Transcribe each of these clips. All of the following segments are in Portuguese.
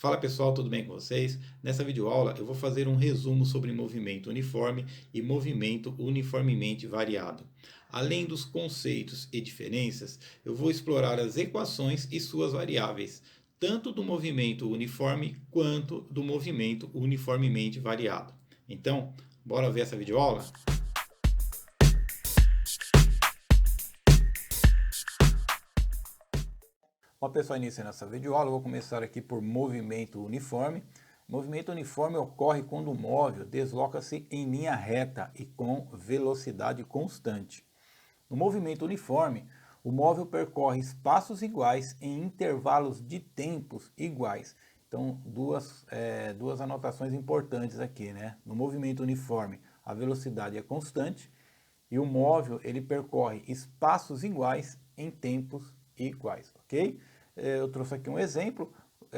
Fala pessoal, tudo bem com vocês? Nessa videoaula eu vou fazer um resumo sobre movimento uniforme e movimento uniformemente variado. Além dos conceitos e diferenças, eu vou explorar as equações e suas variáveis, tanto do movimento uniforme quanto do movimento uniformemente variado. Então, bora ver essa videoaula? Bom, pessoal, iniciando essa videoaula, eu vou começar aqui por movimento uniforme. Movimento uniforme ocorre quando o móvel desloca-se em linha reta e com velocidade constante. No movimento uniforme, o móvel percorre espaços iguais em intervalos de tempos iguais. Então, duas anotações importantes aqui, né? No movimento uniforme, a velocidade é constante e o móvel ele percorre espaços iguais em tempos iguais, ok? Eu trouxe aqui um exemplo.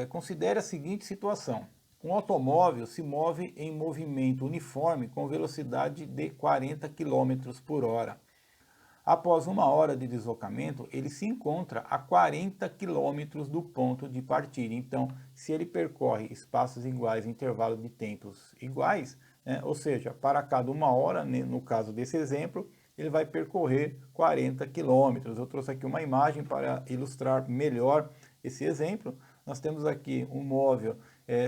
Considere a seguinte situação. Um automóvel se move em movimento uniforme com velocidade de 40 km por hora. Após uma hora de deslocamento, ele se encontra a 40 km do ponto de partida. Então, se ele percorre espaços iguais, intervalo de tempos iguais, né, ou seja, para cada uma hora, no caso desse exemplo, ele vai percorrer 40 km. Eu trouxe aqui uma imagem para ilustrar melhor esse exemplo. Nós temos aqui um móvel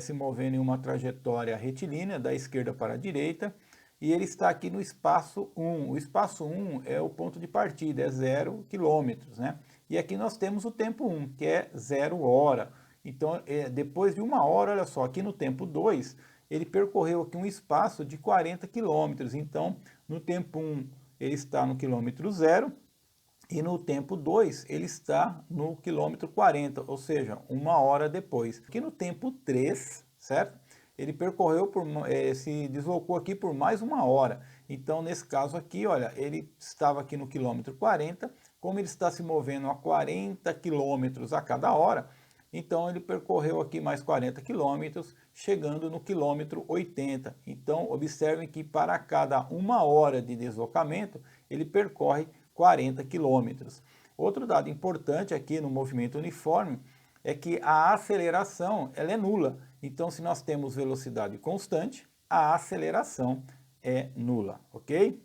se movendo em uma trajetória retilínea, da esquerda para a direita, e ele está aqui no espaço 1. O espaço 1 é o ponto de partida, é 0 km, né? E aqui nós temos o tempo 1, que é 0 hora. Então, depois de uma hora, olha só, aqui no tempo 2, ele percorreu aqui um espaço de 40 km. Então, no tempo 1, ele está no quilômetro 0, e no tempo 2 ele está no quilômetro 40, ou seja, uma hora depois. Aqui no tempo 3, certo? Ele percorreu, se deslocou aqui por mais uma hora. Então, nesse caso aqui, olha, ele estava aqui no quilômetro 40, como ele está se movendo a 40 quilômetros a cada hora, então ele percorreu aqui mais 40 quilômetros, chegando no quilômetro 80. Então, observem que para cada uma hora de deslocamento, ele percorre 40 quilômetros. Outro dado importante aqui no movimento uniforme é que a aceleração ela é nula. Então, se nós temos velocidade constante, a aceleração é nula, ok?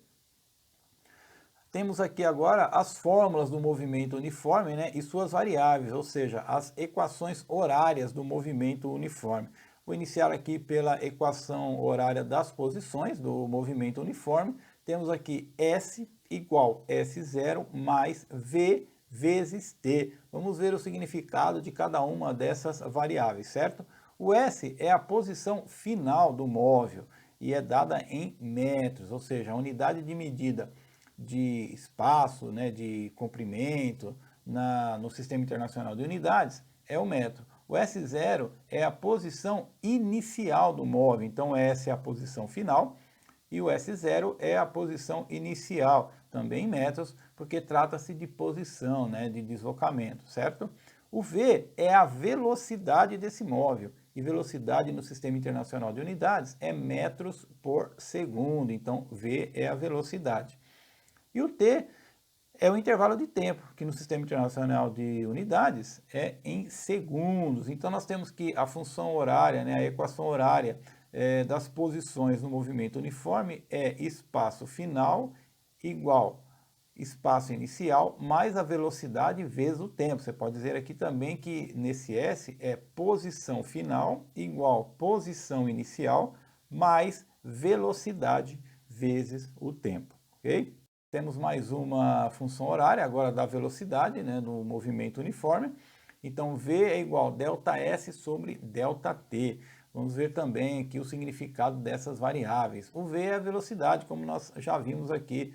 Temos aqui agora as fórmulas do movimento uniforme, né, e suas variáveis, ou seja, as equações horárias do movimento uniforme. Vou iniciar aqui pela equação horária das posições do movimento uniforme. Temos aqui S igual S0 mais V vezes T. Vamos ver o significado de cada uma dessas variáveis, certo? O S é a posição final do móvel e é dada em metros, ou seja, a unidade de medida de espaço, né, de comprimento no Sistema Internacional de Unidades é o metro. O S0 é a posição inicial do móvel, então S é a posição final e o S0 é a posição inicial, também em metros, porque trata-se de posição, né, de deslocamento, certo? O V é a velocidade desse móvel, e velocidade no Sistema Internacional de Unidades é metros por segundo, então V é a velocidade. E o T é o intervalo de tempo, que no Sistema Internacional de Unidades é em segundos. Então nós temos que a função horária, né, a equação horária das posições no movimento uniforme é espaço final igual espaço inicial mais a velocidade vezes o tempo. Você pode dizer aqui também que nesse S é posição final igual posição inicial mais velocidade vezes o tempo, ok? Temos mais uma função horária, agora da velocidade, né, do movimento uniforme. Então, V é igual a ΔS sobre ΔT. Vamos ver também aqui o significado dessas variáveis. O V é a velocidade, como nós já vimos aqui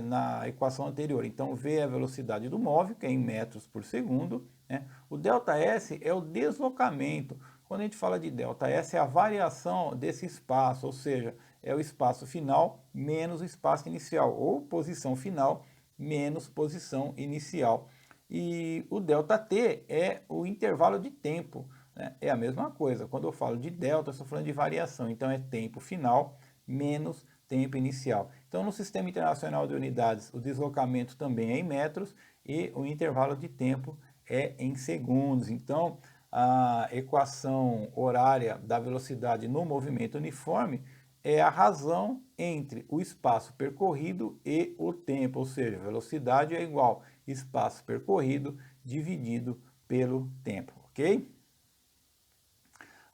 na equação anterior. Então, V é a velocidade do móvel, que é em metros por segundo, né? O ΔS é o deslocamento. Quando a gente fala de ΔS, é a variação desse espaço, ou seja, é o espaço final menos o espaço inicial, ou posição final menos posição inicial. E o ΔT é o intervalo de tempo, né? É a mesma coisa. Quando eu falo de delta, eu estou falando de variação. Então, é tempo final menos tempo inicial. Então, no Sistema Internacional de Unidades, o deslocamento também é em metros e o intervalo de tempo é em segundos. Então, a equação horária da velocidade no movimento uniforme é a razão entre o espaço percorrido e o tempo, ou seja, velocidade é igual espaço percorrido dividido pelo tempo, ok?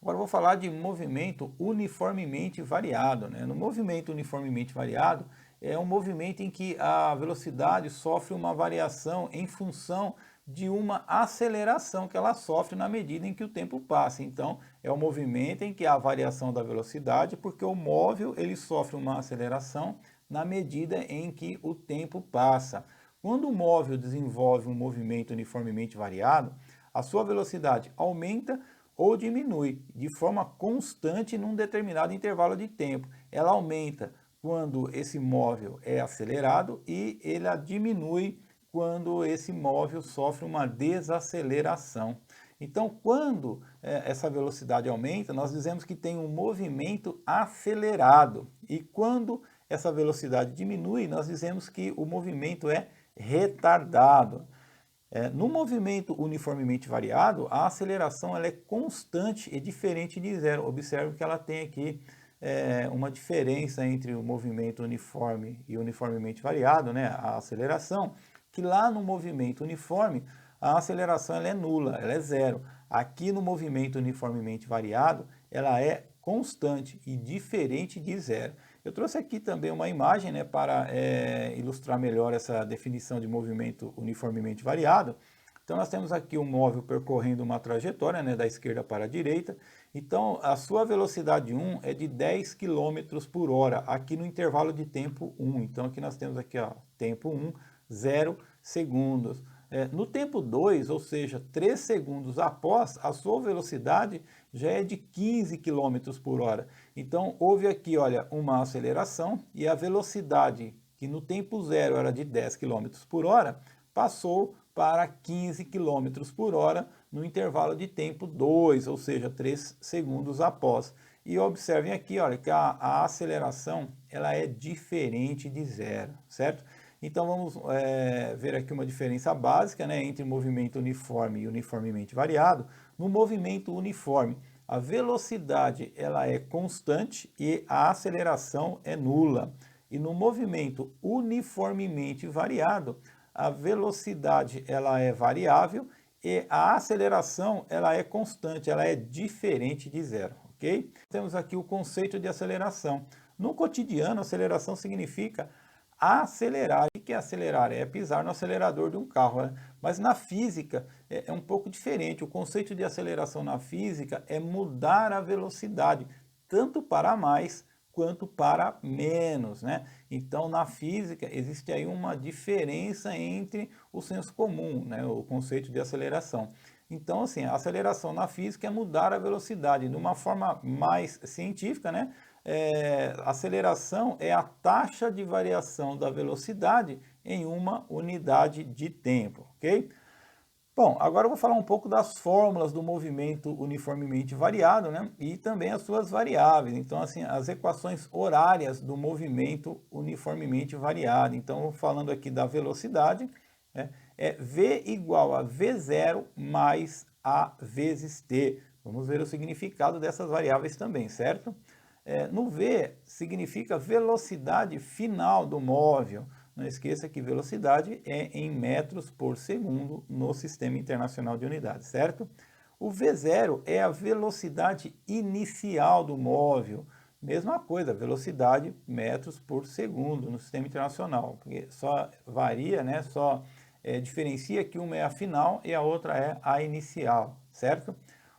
Agora eu vou falar de movimento uniformemente variado, né? No movimento uniformemente variado é um movimento em que a velocidade sofre uma variação em função de uma aceleração que ela sofre na medida em que o tempo passa. Então, é um movimento em que há variação da velocidade, porque o móvel ele sofre uma aceleração na medida em que o tempo passa. Quando o móvel desenvolve um movimento uniformemente variado, a sua velocidade aumenta ou diminui de forma constante num determinado intervalo de tempo. Ela aumenta quando esse móvel é acelerado e ela diminui quando esse móvel sofre uma desaceleração. Então, quando essa velocidade aumenta, nós dizemos que tem um movimento acelerado. E quando essa velocidade diminui, nós dizemos que o movimento é retardado. No movimento uniformemente variado, a aceleração ela é constante e diferente de zero. Observe que ela tem aqui uma diferença entre o movimento uniforme e uniformemente variado, né? A aceleração, que lá no movimento uniforme, a aceleração ela é nula, ela é zero. Aqui no movimento uniformemente variado, ela é constante e diferente de zero. Eu trouxe aqui também uma imagem, né, para ilustrar melhor essa definição de movimento uniformemente variado. Então nós temos aqui um móvel percorrendo uma trajetória, né, da esquerda para a direita. Então a sua velocidade 1 é de 10 km por hora, aqui no intervalo de tempo 1. Então aqui nós temos aqui, ó, tempo 1, 0 segundos. No tempo 2, ou seja, 3 segundos após, a sua velocidade já é de 15 km por hora. Então, houve aqui, olha, uma aceleração e a velocidade, que no tempo 0 era de 10 km por hora, passou para 15 km por hora no intervalo de tempo 2, ou seja, 3 segundos após. E observem aqui, olha, que a aceleração ela é diferente de zero, certo? Então vamos ver aqui uma diferença básica, né, entre movimento uniforme e uniformemente variado. No movimento uniforme, a velocidade ela é constante e a aceleração é nula. E no movimento uniformemente variado, a velocidade ela é variável e a aceleração ela é constante, ela é diferente de zero, ok? Temos aqui o conceito de aceleração. No cotidiano, aceleração significa acelerar. O que é acelerar? É pisar no acelerador de um carro, né? Mas na física é um pouco diferente. O conceito de aceleração na física é mudar a velocidade, tanto para mais quanto para menos, né? Então, na física, existe aí uma diferença entre o senso comum, né? O conceito de aceleração. Então, assim, a aceleração na física é mudar a velocidade de uma forma mais científica, né? Aceleração é a taxa de variação da velocidade em uma unidade de tempo, ok? Bom, agora eu vou falar um pouco das fórmulas do movimento uniformemente variado, né? E também as suas variáveis. Então, assim, as equações horárias do movimento uniformemente variado. Então, falando aqui da velocidade, né? É V igual a V0 mais A vezes T. Vamos ver o significado dessas variáveis também, certo? No V significa velocidade final do móvel. Não esqueça que velocidade é em metros por segundo no Sistema Internacional de Unidades, certo? O V0 é a velocidade inicial do móvel. Mesma coisa, velocidade metros por segundo no Sistema Internacional. Porque só varia, né? Só diferencia que uma é a final e a outra é a inicial, certo?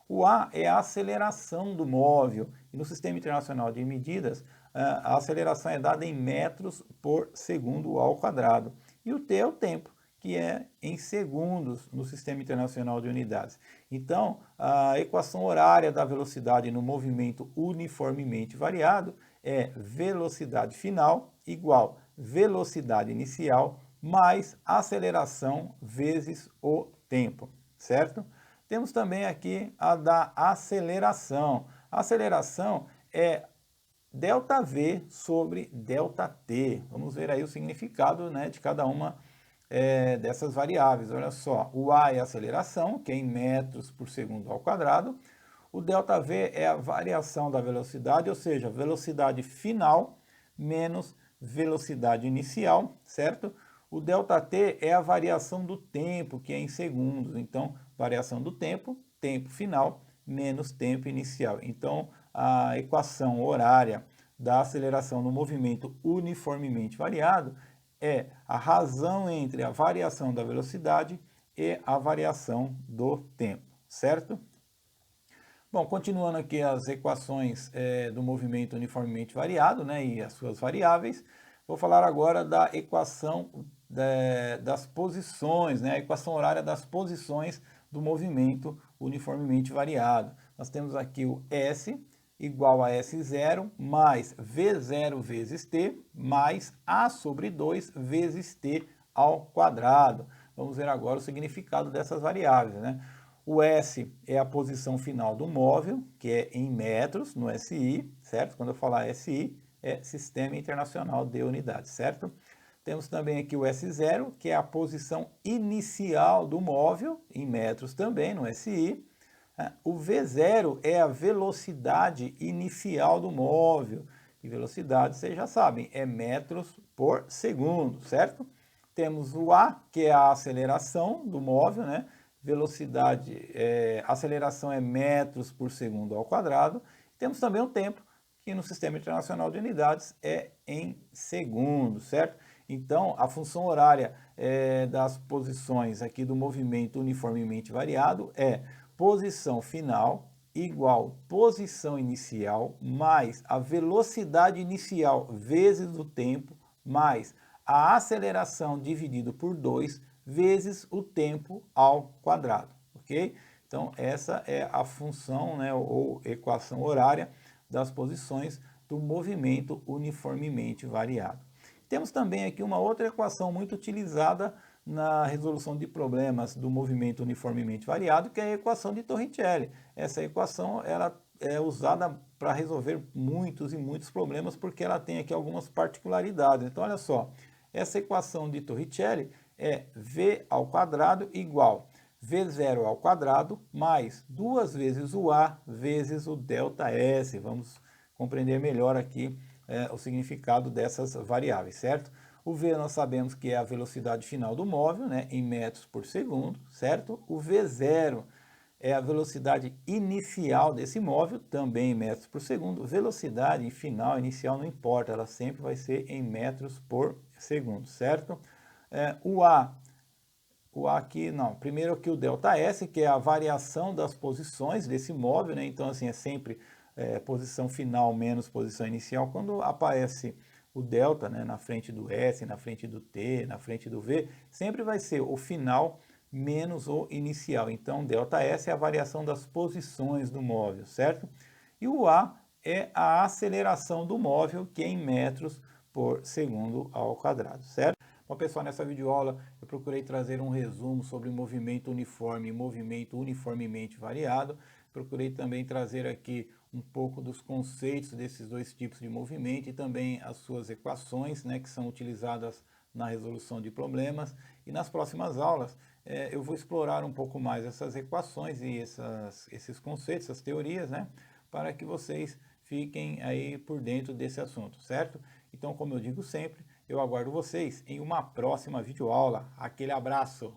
O A é a aceleração do móvel. E no Sistema Internacional de Medidas, a aceleração é dada em metros por segundo ao quadrado. E o T é o tempo, que é em segundos no Sistema Internacional de Unidades. Então, a equação horária da velocidade no movimento uniformemente variado é velocidade final igual velocidade inicial mais aceleração vezes o tempo, certo? Temos também aqui a da aceleração. A aceleração é ΔV sobre ΔT. Vamos ver aí o significado, né, de cada uma dessas variáveis. Olha só, o A é a aceleração, que é em metros por segundo ao quadrado. O ΔV é a variação da velocidade, ou seja, velocidade final menos velocidade inicial, certo? O ΔT é a variação do tempo, que é em segundos. Então, variação do tempo, tempo final menos tempo inicial. Então, a equação horária da aceleração no movimento uniformemente variado é a razão entre a variação da velocidade e a variação do tempo, certo? Bom, continuando aqui as equações do movimento uniformemente variado, né, e as suas variáveis, vou falar agora da equação das posições, né, a equação horária das posições do movimento uniformemente variado. Nós temos aqui o S igual a S0 mais V0 vezes T mais A sobre 2 vezes T ao quadrado. Vamos ver agora o significado dessas variáveis, né? O S é a posição final do móvel, que é em metros, no SI, certo? Quando eu falar SI, é Sistema Internacional de Unidades, certo? Temos também aqui o S0, que é a posição inicial do móvel, em metros também, no SI. O V0 é a velocidade inicial do móvel. E velocidade, vocês já sabem, é metros por segundo, certo? Temos o A, que é a aceleração do móvel, né? Velocidade, aceleração é metros por segundo ao quadrado. Temos também o tempo, que no Sistema Internacional de Unidades é em segundos, certo? Então, a função horária das posições aqui do movimento uniformemente variado é posição final igual posição inicial mais a velocidade inicial vezes o tempo mais a aceleração dividido por 2 vezes o tempo ao quadrado, ok? Então, essa é a função, né, ou equação horária das posições do movimento uniformemente variado. Temos também aqui uma outra equação muito utilizada na resolução de problemas do movimento uniformemente variado, que é a equação de Torricelli. Essa equação ela é usada para resolver muitos e muitos problemas, porque ela tem aqui algumas particularidades. Então, olha só, essa equação de Torricelli é V ao quadrado igual V0 ao quadrado mais 2 vezes o A vezes o ΔS. Vamos compreender melhor aqui o significado dessas variáveis, certo? O V nós sabemos que é a velocidade final do móvel, né, em metros por segundo, certo? O V0 é a velocidade inicial desse móvel, também em metros por segundo. Velocidade final, inicial, não importa, ela sempre vai ser em metros por segundo, certo? O A aqui, não, primeiro aqui o ΔS, que é a variação das posições desse móvel, né? Então, assim, é sempre posição final menos posição inicial. Quando aparece o delta, né, na frente do S, na frente do T, na frente do V, sempre vai ser o final menos o inicial. Então, ΔS é a variação das posições do móvel, certo? E o A é a aceleração do móvel, que é em metros por segundo ao quadrado, certo? Bom, pessoal, nessa videoaula eu procurei trazer um resumo sobre movimento uniforme e movimento uniformemente variado. Procurei também trazer aqui um pouco dos conceitos desses dois tipos de movimento e também as suas equações, né, que são utilizadas na resolução de problemas. E nas próximas aulas eu vou explorar um pouco mais essas equações e esses conceitos, essas teorias, né, para que vocês fiquem aí por dentro desse assunto, certo? Então, como eu digo sempre, eu aguardo vocês em uma próxima videoaula. Aquele abraço!